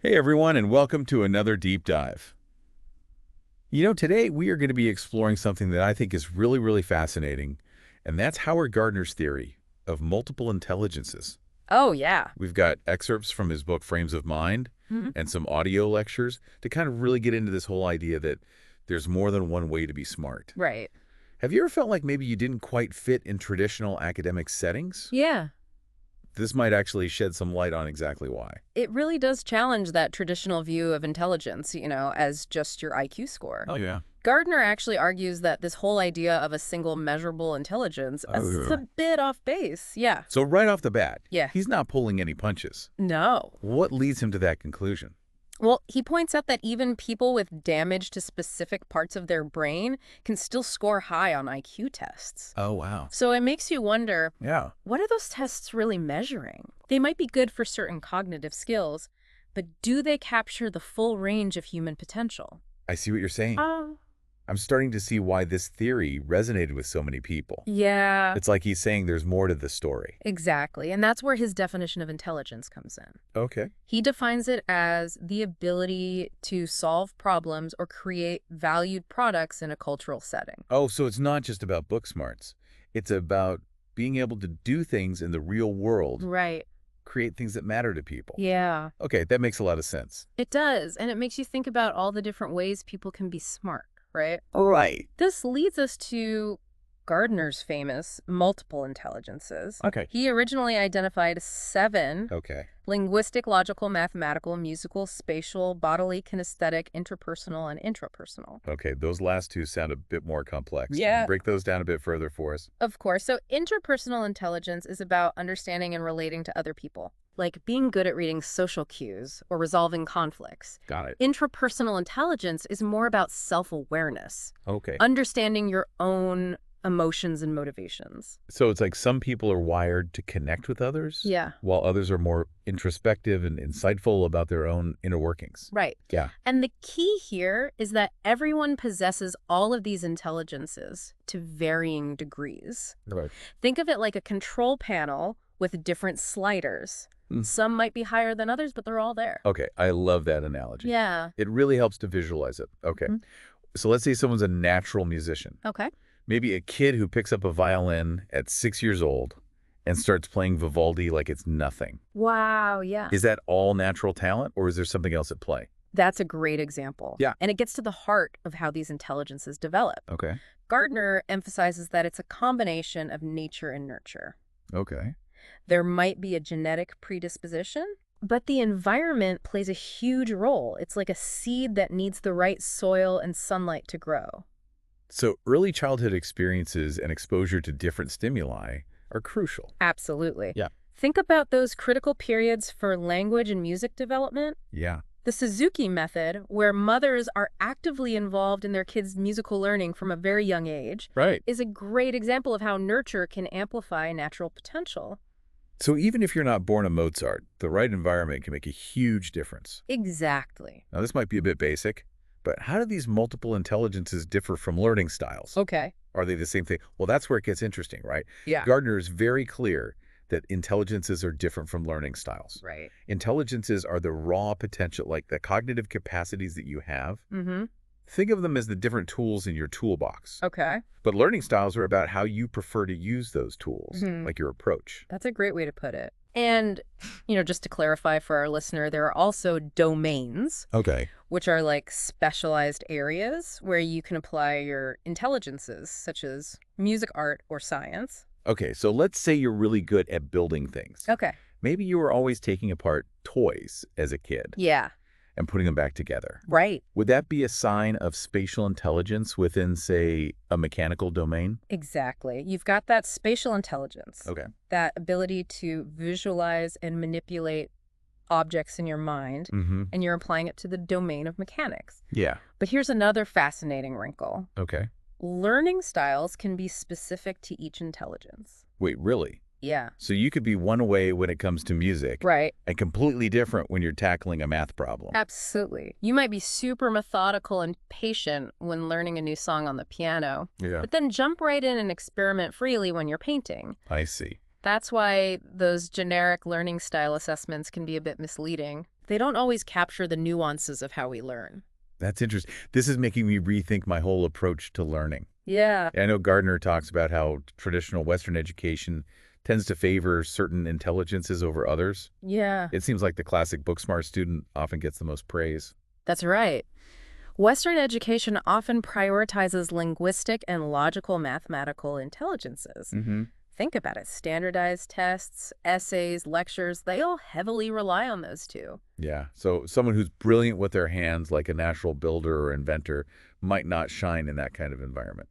Hey everyone, and welcome to another deep dive. Today we are going to be exploring something that I think is really fascinating, and that's Howard Gardner's theory of multiple intelligences. Oh, yeah. We've got excerpts from his book Frames of Mind Mhm. and some audio lectures to kind of really get into this whole idea that there's more than one way to be smart. Right. Have you ever felt like maybe you didn't quite fit in traditional academic settings? Yeah. This might actually shed some light on exactly why. It really does challenge that traditional view of intelligence, as just your IQ score. Oh, yeah. Gardner actually argues that this whole idea of a single measurable intelligence is a bit off base. Yeah. So right off the bat, Yeah. he's not pulling any punches. No. What leads him to that conclusion? Well, he points out that even people with damage to specific parts of their brain can still score high on IQ tests. Oh, wow. So it makes you wonder, Yeah. what are those tests really measuring? They might be good for certain cognitive skills, but do they capture the full range of human potential? I see what you're saying. Oh. I'm starting to see why this theory resonated with so many people. Yeah. It's like he's saying there's more to the story. Exactly. And that's where his definition of intelligence comes in. Okay. He defines it as the ability to solve problems or create valued products in a cultural setting. Oh, so it's not just about book smarts. It's about being able to do things in the real world, Right. create things that matter to people. Yeah, Okay, that makes a lot of sense. it does. And it makes you think about all the different ways people can be smart, right? All right. This leads us to Gardner's famous multiple intelligences. Okay. He originally identified 7: Okay. linguistic, logical, mathematical, musical, spatial, bodily, kinesthetic, interpersonal, and intrapersonal. Okay, those last two sound a bit more complex. Yeah. Break those down a bit further for us. Of course. So interpersonal intelligence is about understanding and relating to other people, like being good at reading social cues or resolving conflicts. Got it. Intrapersonal intelligence is more about self-awareness, Okay. understanding your own emotions and motivations. So it's like some people are wired to connect with others, Yeah. while others are more introspective and insightful about their own inner workings. Right. Yeah. And the key here is that everyone possesses all of these intelligences to varying degrees. Right. Think of it like a control panel with different sliders. Mm. Some might be higher than others, but they're all there. Okay, I love that analogy. Yeah. It really helps to visualize it. Okay. Mhm. So let's say someone's a natural musician. Okay. Maybe a kid who picks up a violin at 6 years old and starts playing Vivaldi like it's nothing. Wow, yeah. Is that all natural talent, or is there something else at play? That's a great example. Yeah. And it gets to the heart of how these intelligences develop. Okay. Gardner emphasizes that it's a combination of nature and nurture. Okay. There might be a genetic predisposition, but the environment plays a huge role. It's like a seed that needs the right soil and sunlight to grow. So early childhood experiences and exposure to different stimuli are crucial. Absolutely. Yeah. Think about those critical periods for language and music development. Yeah. The Suzuki method, where mothers are actively involved in their kids' musical learning from a very young age, Right. is a great example of how nurture can amplify natural potential. So even if you're not born a Mozart, the right environment can make a huge difference. Exactly. Now, this might be a bit basic, but how do these multiple intelligences differ from learning styles? Okay. Are they the same thing? Well, that's where it gets interesting, right? Yeah. Gardner is very clear that intelligences are different from learning styles. Right. Intelligences are the raw potential, like the cognitive capacities that you have. Mm-hmm. Think of them as the different tools in your toolbox. Okay. But learning styles are about how you prefer to use those tools, Mhm. like your approach. That's a great way to put it. And, just to clarify for our listener, there are also domains, Okay. which are like specialized areas where you can apply your intelligences, such as music, art, or science. Okay, so let's say you're really good at building things. Okay. Maybe you were always taking apart toys as a kid Yeah. and putting them back together. Right. Would that be a sign of spatial intelligence within, say, a mechanical domain? Exactly. You've got that spatial intelligence, Okay. that ability to visualize and manipulate objects in your mind, Mm-hmm. and you're applying it to the domain of mechanics. Yeah. But here's another fascinating wrinkle. Okay. Learning styles can be specific to each intelligence. Wait, really? Yeah. So you could be one way when it comes to music Right. and completely different when you're tackling a math problem. Absolutely. You might be super methodical and patient when learning a new song on the piano, Yeah. but then jump right in and experiment freely when you're painting. I see. That's why those generic learning style assessments can be a bit misleading. They don't always capture the nuances of how we learn. That's interesting. This is making me rethink my whole approach to learning. Yeah. I know Gardner talks about how traditional Western education tends to favor certain intelligences over others. Yeah, It seems like the classic book smart student often gets the most praise. that's right. Western education often prioritizes linguistic and logical mathematical intelligences. Mm-hmm. Think about it. Standardized tests, essays, lectures, they all heavily rely on those two. Yeah. So someone who's brilliant with their hands, like a natural builder or inventor, might not shine in that kind of environment.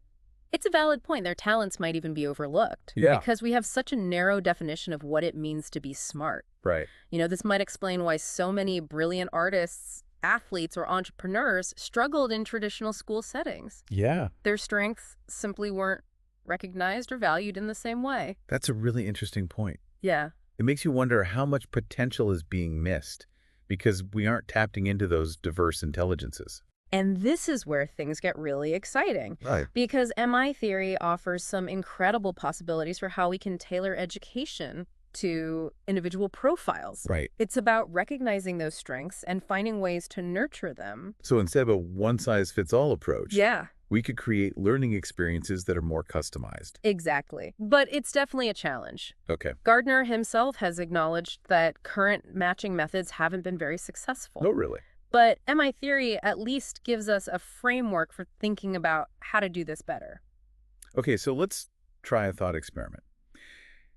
It's a valid point. Their talents might even be overlooked Yeah. because we have such a narrow definition of what it means to be smart. Right. This might explain why so many brilliant artists, athletes, or entrepreneurs struggled in traditional school settings. Yeah. Their strengths simply weren't recognized or valued in the same way. That's a really interesting point. Yeah. It makes you wonder how much potential is being missed because we aren't tapping into those diverse intelligences. And this is where things get really exciting Right. because MI theory offers some incredible possibilities for how we can tailor education to individual profiles. Right. It's about recognizing those strengths and finding ways to nurture them. So instead of a one-size-fits-all approach, Yeah, we could create learning experiences that are more customized. exactly. But it's definitely a challenge. Okay. Gardner himself has acknowledged that current matching methods haven't been very successful. Oh, really? But MI theory at least gives us a framework for thinking about how to do this better. Okay, so let's try a thought experiment.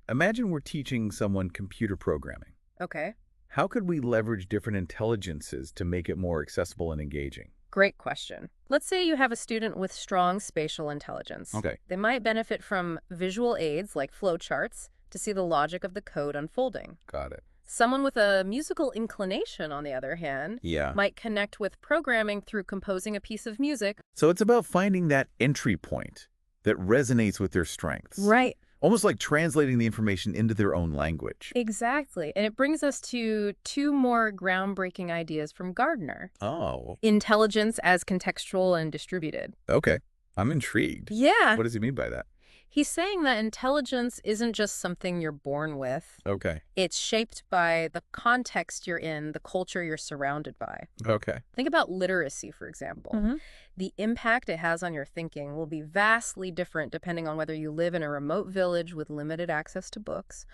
Imagine we're teaching someone computer programming. Okay. How could we leverage different intelligences to make it more accessible and engaging? Great question. Let's say you have a student with strong spatial intelligence. Okay. They might benefit from visual aids like flowcharts to see the logic of the code unfolding. Got it. Someone with a musical inclination, on the other hand, Yeah. might connect with programming through composing a piece of music. So it's about finding that entry point that resonates with their strengths. Right. Almost like translating the information into their own language. Exactly. And it brings us to two more groundbreaking ideas from Gardner. Oh, Intelligence as contextual and distributed. okay. I'm intrigued. Yeah. What does he mean by that? He's saying that intelligence isn't just something you're born with. Okay. It's shaped by the context you're in, the culture you're surrounded by. Okay. Think about literacy, for example. The impact it has on your thinking will be vastly different depending on whether you live in a remote village with limited access to books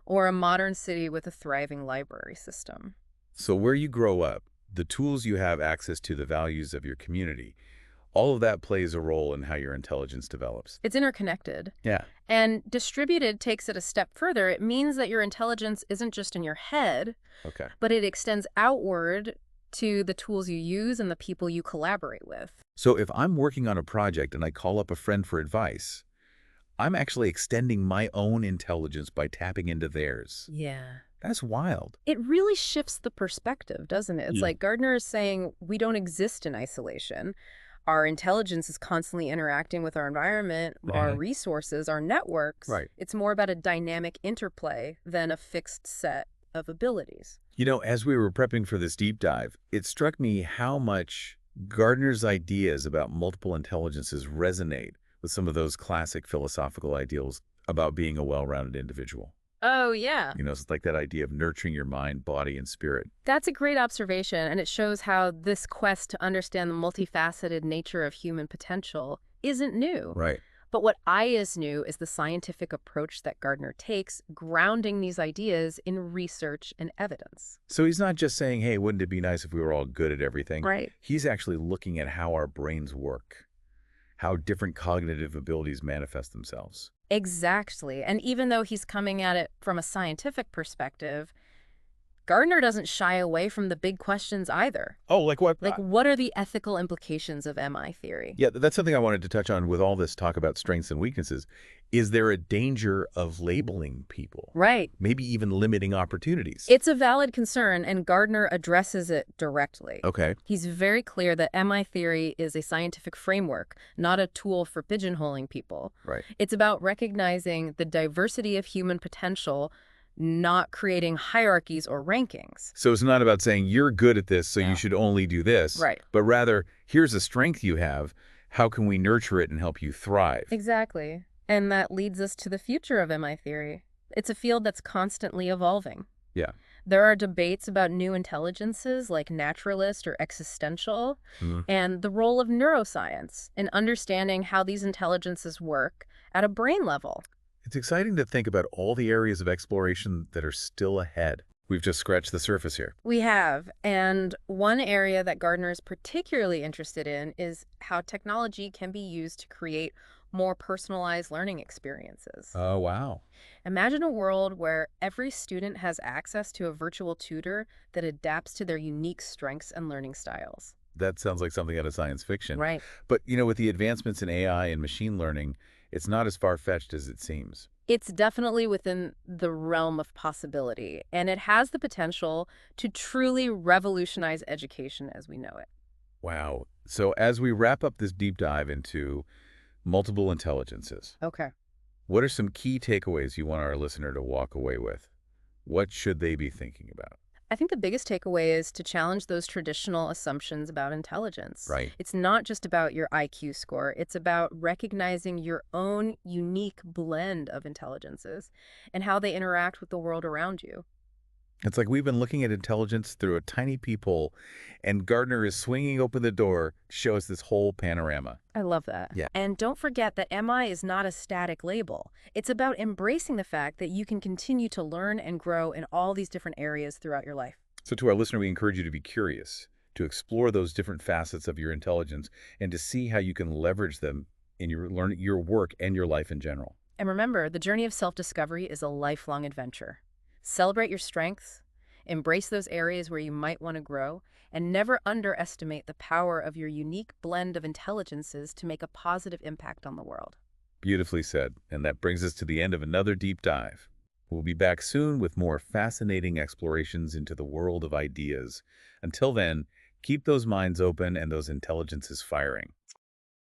or a modern city with a thriving library system. So where you grow up, the tools you have access to, the values of your community, all of that plays a role in how your intelligence develops. It's interconnected. Yeah. And distributed takes it a step further. It means that your intelligence isn't just in your head, Okay. but it extends outward to the tools you use and the people you collaborate with. So if I'm working on a project and I call up a friend for advice, I'm actually extending my own intelligence by tapping into theirs. Yeah. That's wild. It really shifts the perspective, doesn't it? It's Yeah. like Gardner is saying we don't exist in isolation. Our intelligence is constantly interacting with our environment, our Mhm. resources, our networks. Right. It's more about a dynamic interplay than a fixed set of abilities. You know, as we were prepping for this deep dive, it struck me how much Gardner's ideas about multiple intelligences resonate with some of those classic philosophical ideals about being a well-rounded individual. Oh, yeah. You know, it's like that idea of nurturing your mind, body, and spirit. That's a great observation, and it shows how this quest to understand the multifaceted nature of human potential isn't new. Right. But what is new is the scientific approach that Gardner takes, grounding these ideas in research and evidence. So he's not just saying, hey, wouldn't it be nice if we were all good at everything? Right. He's actually looking at how our brains work, how different cognitive abilities manifest themselves. Exactly. And even though he's coming at it from a scientific perspective, Gardner doesn't shy away from the big questions either. Oh, like what? Like, what are the ethical implications of MI theory? Yeah, that's something I wanted to touch on with all this talk about strengths and weaknesses. Is there a danger of labeling people? Right. Maybe even limiting opportunities? It's a valid concern, and Gardner addresses it directly. Okay. He's very clear that MI theory is a scientific framework, not a tool for pigeonholing people. Right. It's about recognizing the diversity of human potential, not creating hierarchies or rankings. So it's not about saying you're good at this, so No. you should only do this. Right. But rather, here's a strength you have. How can we nurture it and help you thrive? Exactly. And that leads us to the future of MI theory. It's a field that's constantly evolving. Yeah. There are debates about new intelligences like naturalist or existential, Hmm. and the role of neuroscience in understanding how these intelligences work at a brain level. It's exciting to think about all the areas of exploration that are still ahead. We've just scratched the surface here. We have, and one area that Gardner is particularly interested in is how technology can be used to create more personalized learning experiences. Oh, wow. Imagine a world where every student has access to a virtual tutor that adapts to their unique strengths and learning styles. That sounds like something out of science fiction. Right. But, with the advancements in AI and machine learning, it's not as far-fetched as it seems. It's definitely within the realm of possibility, and it has the potential to truly revolutionize education as we know it. Wow. So as we wrap up this deep dive into multiple intelligences, Okay. what are some key takeaways you want our listener to walk away with? What should they be thinking about? I think the biggest takeaway is to challenge those traditional assumptions about intelligence. Right. It's not just about your IQ score, it's about recognizing your own unique blend of intelligences and how they interact with the world around you. It's like we've been looking at intelligence through a tiny peephole, and Gardner is swinging open the door to show us this whole panorama. I love that. Yeah. And don't forget that MI is not a static label. It's about embracing the fact that you can continue to learn and grow in all these different areas throughout your life. So to our listener, we encourage you to be curious, to explore those different facets of your intelligence, and to see how you can leverage them in your work and your life in general. And remember, the journey of self-discovery is a lifelong adventure. Celebrate your strengths, embrace those areas where you might want to grow, and never underestimate the power of your unique blend of intelligences to make a positive impact on the world. Beautifully said. And that brings us to the end of another deep dive. We'll be back soon with more fascinating explorations into the world of ideas. Until then, keep those minds open and those intelligences firing.